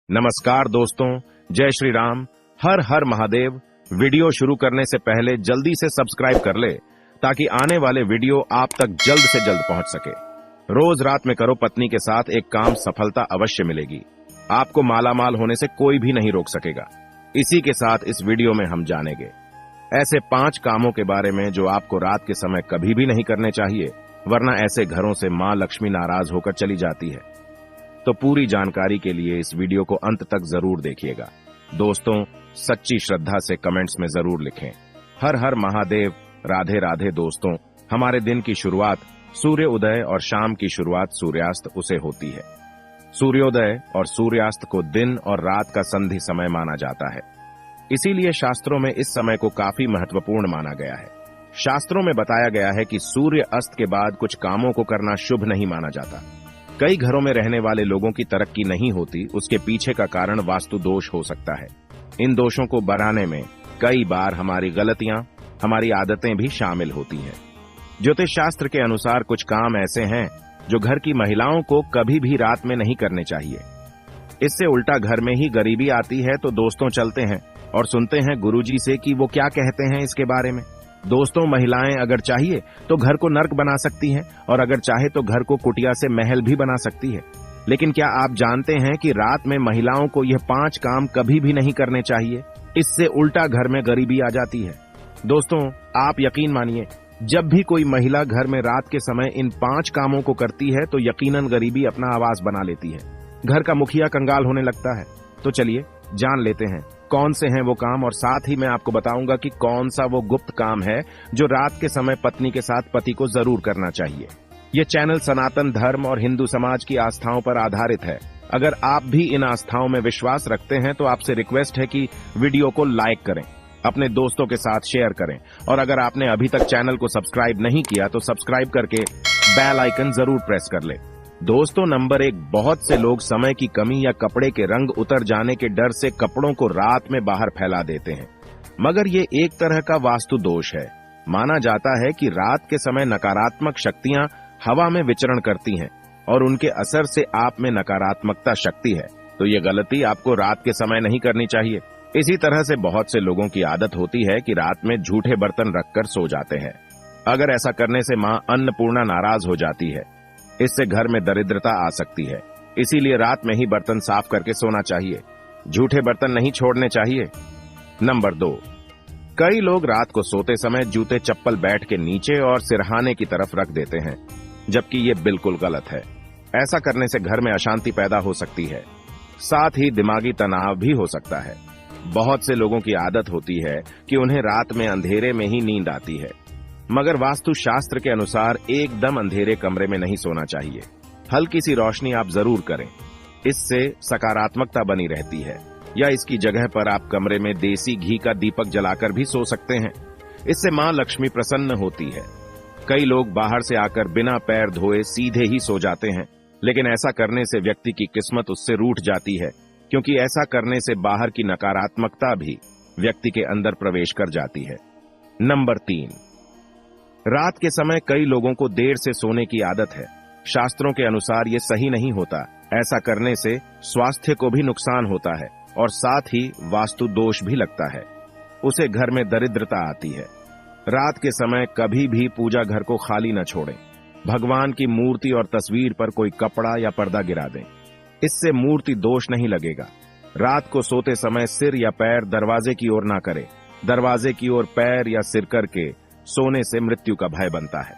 नमस्कार दोस्तों, जय श्री राम, हर हर महादेव। वीडियो शुरू करने से पहले जल्दी से सब्सक्राइब कर ले ताकि आने वाले वीडियो आप तक जल्द से जल्द पहुंच सके। रोज रात में करो पत्नी के साथ एक काम, सफलता अवश्य मिलेगी। आपको मालामाल होने से कोई भी नहीं रोक सकेगा। इसी के साथ इस वीडियो में हम जानेंगे ऐसे 5 कामों के बारे में जो आपको रात के समय कभी भी नहीं करने चाहिए, वरना ऐसे घरों से मां लक्ष्मी नाराज होकर चली जाती है। तो पूरी जानकारी के लिए इस वीडियो को अंत तक जरूर देखिएगा। दोस्तों, सच्ची श्रद्धा से कमेंट्स में जरूर लिखें, हर हर महादेव, राधे राधे। दोस्तों, हमारे दिन की शुरुआत सूर्य उदय और शाम की शुरुआत सूर्यास्त उसे होती है। सूर्योदय और सूर्यास्त को दिन और रात का संधि समय माना जाता है। इसीलिए शास्त्रों में इस समय को काफी महत्वपूर्ण माना गया है। शास्त्रों में बताया गया है कि सूर्य अस्त के बाद कुछ कामों को करना शुभ नहीं माना जाता। कई घरों में रहने वाले लोगों की तरक्की नहीं होती, उसके पीछे का कारण वास्तु दोष हो सकता है। इन दोषों को बढ़ाने में कई बार हमारी गलतियां, हमारी आदतें भी शामिल होती हैं। ज्योतिष शास्त्र के अनुसार कुछ काम ऐसे हैं जो घर की महिलाओं को कभी भी रात में नहीं करने चाहिए। इससे उल्टा घर में ही गरीबी आती है। तो दोस्तों, चलते हैं और सुनते हैं गुरुजी से कि वो क्या कहते हैं इसके बारे में। दोस्तों, महिलाएं अगर चाहिए तो घर को नर्क बना सकती हैं और अगर चाहे तो घर को कुटिया से महल भी बना सकती है। लेकिन क्या आप जानते हैं कि रात में महिलाओं को यह 5 काम कभी भी नहीं करने चाहिए? इससे उल्टा घर में गरीबी आ जाती है। दोस्तों, आप यकीन मानिए, जब भी कोई महिला घर में रात के समय इन 5 कामों को करती है तो यकीनन गरीबी अपना आवास बना लेती है। घर का मुखिया कंगाल होने लगता है। तो चलिए जान लेते हैं कौन से हैं वो काम, और साथ ही मैं आपको बताऊंगा कि कौन सा वो गुप्त काम है जो रात के समय पत्नी के साथ पति को जरूर करना चाहिए। ये चैनल सनातन धर्म और हिंदू समाज की आस्थाओं पर आधारित है। अगर आप भी इन आस्थाओं में विश्वास रखते हैं तो आपसे रिक्वेस्ट है कि वीडियो को लाइक करें, अपने दोस्तों के साथ शेयर करें, और अगर आपने अभी तक चैनल को सब्सक्राइब नहीं किया तो सब्सक्राइब करके बेल आइकन जरूर प्रेस कर ले। दोस्तों, नंबर 1, बहुत से लोग समय की कमी या कपड़े के रंग उतर जाने के डर से कपड़ों को रात में बाहर फैला देते हैं, मगर ये एक तरह का वास्तु दोष है। माना जाता है कि रात के समय नकारात्मक शक्तियां हवा में विचरण करती हैं और उनके असर से आप में नकारात्मकता शक्ति है। तो ये गलती आपको रात के समय नहीं करनी चाहिए। इसी तरह से बहुत से लोगों की आदत होती है कि रात में झूठे बर्तन रखकर सो जाते हैं। अगर ऐसा करने से मां अन्नपूर्णा नाराज हो जाती है। इससे घर में दरिद्रता आ सकती है। इसीलिए रात में ही बर्तन साफ करके सोना चाहिए। झूठे बर्तन नहीं छोड़ने चाहिए। नंबर 2, कई लोग रात को सोते समय जूते चप्पल बैठ के नीचे और सिरहाने की तरफ रख देते हैं, जबकि ये बिल्कुल गलत है। ऐसा करने से घर में अशांति पैदा हो सकती है, साथ ही दिमागी तनाव भी हो सकता है। बहुत से लोगों की आदत होती है कि उन्हें रात में अंधेरे में ही नींद आती है, मगर वास्तु शास्त्र के अनुसार एकदम अंधेरे कमरे में नहीं सोना चाहिए। हल्की सी रोशनी आप जरूर करें, इससे सकारात्मकता बनी रहती है। या इसकी जगह पर आप कमरे में देसी घी का दीपक जलाकर भी सो सकते हैं। इससे मां लक्ष्मी प्रसन्न होती है। कई लोग बाहर से आकर बिना पैर धोए सीधे ही सो जाते हैं, लेकिन ऐसा करने से व्यक्ति की किस्मत उससे रूठ जाती है, क्योंकि ऐसा करने से बाहर की नकारात्मकता भी व्यक्ति के अंदर प्रवेश कर जाती है। नंबर 3, रात के समय कई लोगों को देर से सोने की आदत है। शास्त्रों के अनुसार ये सही नहीं होता। ऐसा करने से स्वास्थ्य को भी नुकसान होता है और साथ ही वास्तु दोष भी लगता है। उसे घर में दरिद्रता आती है। रात के समय कभी भी पूजा घर को खाली न छोड़ें। भगवान की मूर्ति और तस्वीर पर कोई कपड़ा या पर्दा गिरा दें। इससे मूर्ति दोष नहीं लगेगा। रात को सोते समय सिर या पैर दरवाजे की ओर ना करें। दरवाजे की ओर पैर या सिर करके सोने से मृत्यु का भय बनता है।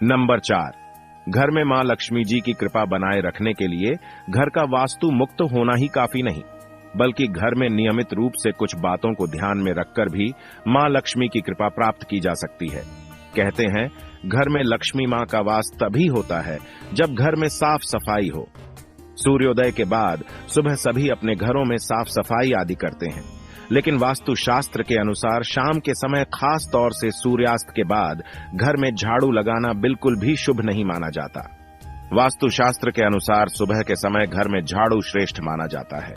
नंबर 4, घर में मां लक्ष्मी जी की कृपा बनाए रखने के लिए घर का वास्तु मुक्त होना ही काफी नहीं, बल्कि घर में नियमित रूप से कुछ बातों को ध्यान में रखकर भी मां लक्ष्मी की कृपा प्राप्त की जा सकती है। कहते हैं, घर में लक्ष्मी मां का वास तभी होता है जब घर में साफ सफाई हो। सूर्योदय के बाद सुबह सभी अपने घरों में साफ सफाई आदि करते हैं, लेकिन वास्तु शास्त्र के अनुसार शाम के समय, खास तौर से सूर्यास्त के बाद, घर में झाड़ू लगाना बिल्कुल भी शुभ नहीं माना जाता। वास्तु शास्त्र के अनुसार सुबह के समय घर में झाड़ू श्रेष्ठ माना जाता है।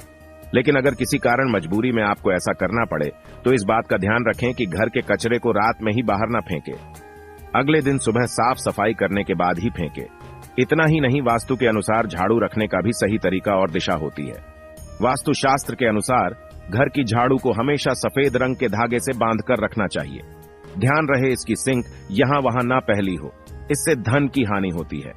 लेकिन अगर किसी कारण मजबूरी में आपको ऐसा करना पड़े तो इस बात का ध्यान रखें कि घर के कचरे को रात में ही बाहर न फेंकें। अगले दिन सुबह साफ सफाई करने के बाद ही फेंकें। इतना ही नहीं, वास्तु के अनुसार झाड़ू रखने का भी सही तरीका और दिशा होती है। वास्तुशास्त्र के अनुसार घर की झाड़ू को हमेशा सफेद रंग के धागे से बांधकर रखना चाहिए। ध्यान रहे इसकी सिंक यहां वहां ना फैली हो, इससे धन की हानि होती है।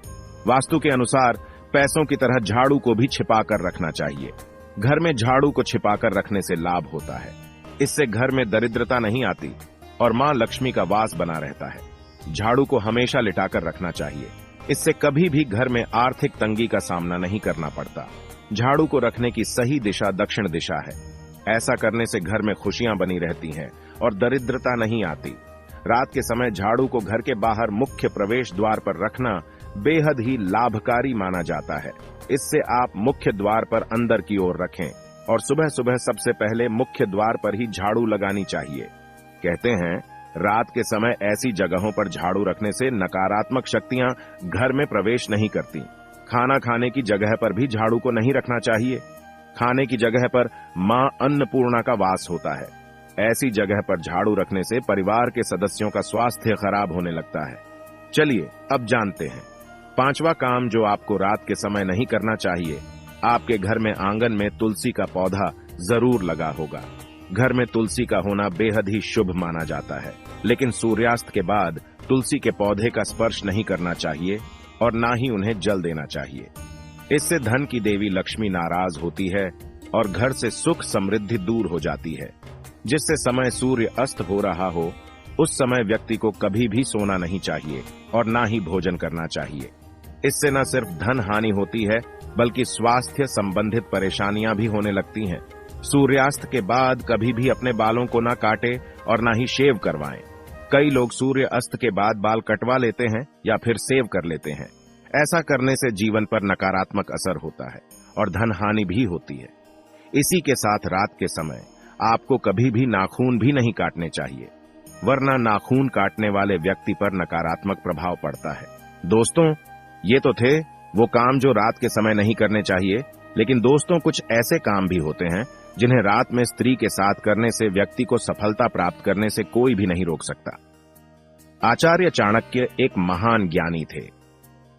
वास्तु के अनुसार पैसों की तरह झाड़ू को भी छिपा कर रखना चाहिए। घर में झाड़ू को छिपाकर रखने से लाभ होता है। इससे घर में दरिद्रता नहीं आती और मां लक्ष्मी का वास बना रहता है। झाड़ू को हमेशा लिटाकर रखना चाहिए, इससे कभी भी घर में आर्थिक तंगी का सामना नहीं करना पड़ता। झाड़ू को रखने की सही दिशा दक्षिण दिशा है। ऐसा करने से घर में खुशियां बनी रहती हैं और दरिद्रता नहीं आती। रात के समय झाड़ू को घर के बाहर मुख्य प्रवेश द्वार पर रखना बेहद ही लाभकारी माना जाता है। इससे आप मुख्य द्वार पर अंदर की ओर रखें और सुबह सुबह सबसे पहले मुख्य द्वार पर ही झाड़ू लगानी चाहिए। कहते हैं रात के समय ऐसी जगहों पर झाड़ू रखने से नकारात्मक शक्तियां घर में प्रवेश नहीं करती। खाना खाने की जगह पर भी झाड़ू को नहीं रखना चाहिए। खाने की जगह पर मां अन्नपूर्णा का वास होता है। ऐसी जगह पर झाड़ू रखने से परिवार के सदस्यों का स्वास्थ्य खराब होने लगता है। चलिए अब जानते हैं पांचवा काम जो आपको रात के समय नहीं करना चाहिए। आपके घर में आंगन में तुलसी का पौधा जरूर लगा होगा। घर में तुलसी का होना बेहद ही शुभ माना जाता है, लेकिन सूर्यास्त के बाद तुलसी के पौधे का स्पर्श नहीं करना चाहिए और ना ही उन्हें जल देना चाहिए। इससे धन की देवी लक्ष्मी नाराज होती है और घर से सुख समृद्धि दूर हो जाती है। जिससे समय सूर्य अस्त हो रहा हो उस समय व्यक्ति को कभी भी सोना नहीं चाहिए और ना ही भोजन करना चाहिए। इससे न सिर्फ धन हानि होती है बल्कि स्वास्थ्य संबंधित परेशानियां भी होने लगती हैं। सूर्यास्त के बाद कभी भी अपने बालों को ना काटे और ना ही शेव करवाएं। कई लोग सूर्य अस्त के बाद बाल कटवा लेते हैं या फिर सेव कर लेते हैं। ऐसा करने से जीवन पर नकारात्मक असर होता है और धन हानि भी होती है। इसी के साथ रात के समय आपको कभी भी नाखून भी नहीं काटने चाहिए, वरना नाखून काटने वाले व्यक्ति पर नकारात्मक प्रभाव पड़ता है। दोस्तों, ये तो थे वो काम जो रात के समय नहीं करने चाहिए, लेकिन दोस्तों कुछ ऐसे काम भी होते हैं जिन्हें रात में स्त्री के साथ करने से व्यक्ति को सफलता प्राप्त करने से कोई भी नहीं रोक सकता। आचार्य चाणक्य एक महान ज्ञानी थे।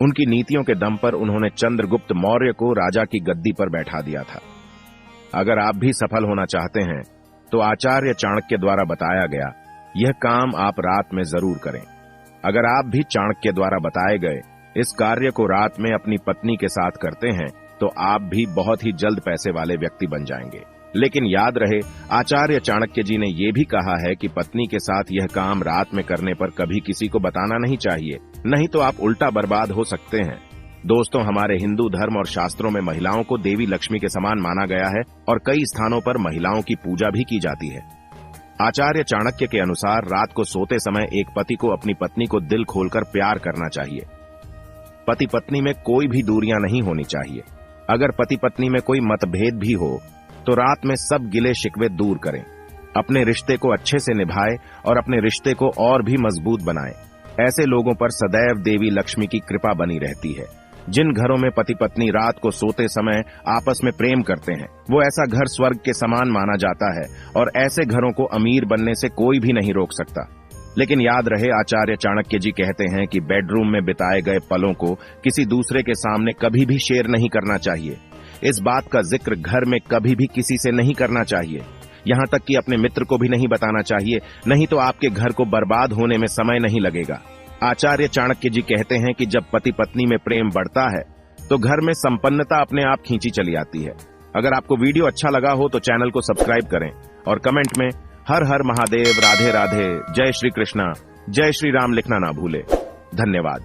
उनकी नीतियों के दम पर उन्होंने चंद्रगुप्त मौर्य को राजा की गद्दी पर बैठा दिया था। अगर आप भी सफल होना चाहते हैं तो आचार्य चाणक्य द्वारा बताया गया यह काम आप रात में जरूर करें। अगर आप भी चाणक्य द्वारा बताए गए इस कार्य को रात में अपनी पत्नी के साथ करते हैं तो आप भी बहुत ही जल्द पैसे वाले व्यक्ति बन जाएंगे। लेकिन याद रहे, आचार्य चाणक्य जी ने यह भी कहा है कि पत्नी के साथ यह काम रात में करने पर कभी किसी को बताना नहीं चाहिए, नहीं तो आप उल्टा बर्बाद हो सकते हैं। दोस्तों, हमारे हिंदू धर्म और शास्त्रों में महिलाओं को देवी लक्ष्मी के समान माना गया है और कई स्थानों पर महिलाओं की पूजा भी की जाती है। आचार्य चाणक्य के अनुसार रात को सोते समय एक पति को अपनी पत्नी को दिल खोलकर प्यार करना चाहिए। पति पत्नी में कोई भी दूरियां नहीं होनी चाहिए। अगर पति पत्नी में कोई मतभेद भी हो तो रात में सब गिले शिकवे दूर करें। अपने रिश्ते को अच्छे से निभाएं और अपने रिश्ते को और भी मजबूत बनाएं। ऐसे लोगों पर सदैव देवी लक्ष्मी की कृपा बनी रहती है। जिन घरों में पति पत्नी रात को सोते समय आपस में प्रेम करते हैं वो ऐसा घर स्वर्ग के समान माना जाता है और ऐसे घरों को अमीर बनने से कोई भी नहीं रोक सकता। लेकिन याद रहे, आचार्य चाणक्य जी कहते हैं कि बेडरूम में बिताए गए पलों को किसी दूसरे के सामने कभी भी शेयर नहीं करना चाहिए। इस बात का जिक्र घर में कभी भी किसी से नहीं करना चाहिए, यहाँ तक कि अपने मित्र को भी नहीं बताना चाहिए, नहीं तो आपके घर को बर्बाद होने में समय नहीं लगेगा। आचार्य चाणक्य जी कहते हैं कि जब पति पत्नी में प्रेम बढ़ता है तो घर में संपन्नता अपने आप खींची चली आती है। अगर आपको वीडियो अच्छा लगा हो तो चैनल को सब्सक्राइब करें और कमेंट में हर हर महादेव, राधे राधे, जय श्री कृष्णा, जय श्री राम लिखना ना भूले। धन्यवाद।